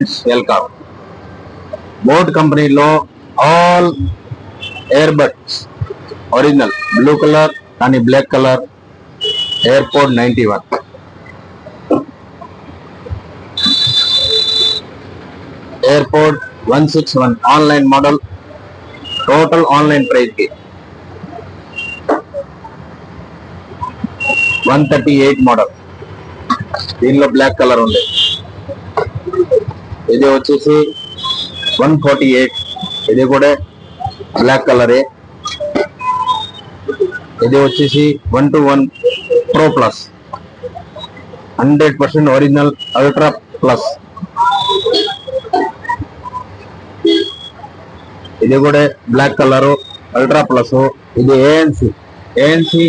Welcome. BoAt కంపెనీలో all air buds original blue colour కానీ black colour ఎయిర్పోర్ట్ 91 ఎయిర్పోర్ట్ 161 online model. Total online price కి 138 మోడల్. దీనిలో బ్లాక్ కలర్ ఉంది. ఇది వచ్చేసి 148. ఇది కూడా బ్లాక్ కలరే. ఇది వచ్చేసి 121 pro plus 100% original ultra plus. ఇది కూడా బ్లాక్ కలర్ అల్ట్రా ప్లస్. ఇది ఏఎన్సి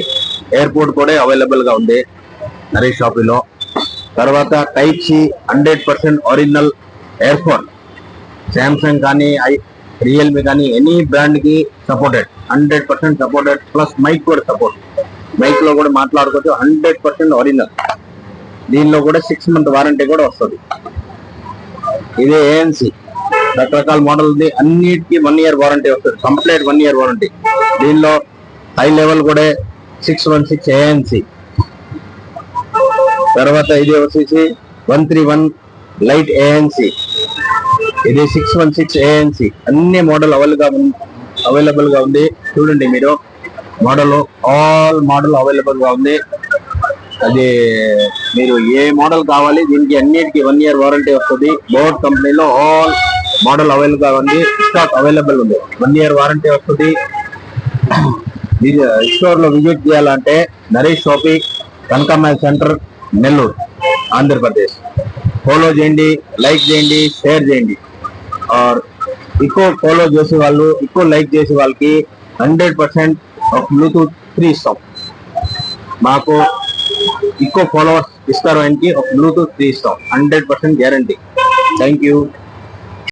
ఎయిర్పోర్ట్ కూడా అవైలబుల్ గా ఉంది నరేష్ షాపీలో. తర్వాత type C 100% original earphone. Samsung కానీ రియల్మీ కానీ ఎనీ బ్రాండ్ కి సపోర్టెడ్, 100% సపోర్టెడ్. ప్లస్ మైక్ కూడా సపోర్ట్. మైక్ లో కూడా మాట్లాడుకోవచ్చు. 100% ఒరిజినల్. దీనిలో కూడా 6 month వారంటీ కూడా వస్తుంది. ఇది ఏఎన్సి రకరకాల మోడల్ ఉంది. అన్నిటికీ 1 year వారంటీ వస్తుంది. Complete 1 year warranty. దీనిలో హై లెవెల్ కూడా 616 ఏఎన్సి. తర్వాత ఇది వచ్చేసి 131 లైట్ ఏఎన్సి. ఇది 616 ఏఎన్సి. అన్ని మోడల్ అవైలబుల్ గా ఉంది. చూడండి మీరు మోడల్, ఆల్ మోడల్ అవైలబుల్ గా ఉంది. అది మీరు ఏ మోడల్ కావాలి దీనికి అన్నిటికీ 1 year వారంటీ వస్తుంది. బోట్ కంపెనీలో ఆల్ మోడల్ అవైలబుల్ గా ఉంది. స్టాక్ అవైలబుల్ ఉంది. 1 year వారంటీ వస్తుంది. స్టోర్ లో విజిట్ చేయాలంటే నరేష్ షాపీ, కనకమ్మ సెంటర్, నెల్లూరు, ఆంధ్రప్రదేశ్. ఫాలో చేయండి, లైక్ చేయండి, షేర్ చేయండి. ఎక్కువ ఫాలో చేసే వాళ్ళు, ఎక్కువ లైక్ చేసే వాళ్ళకి 100% బ్లూటూత్ ఫ్రీ ఇస్తాం. మాకు ఎక్కువ ఫాలోవర్స్ ఇస్తారు ఆయనకి ఒక బ్లూటూత్ ఫ్రీ ఇస్తాం. 100% గ్యారంటీ. Thank you.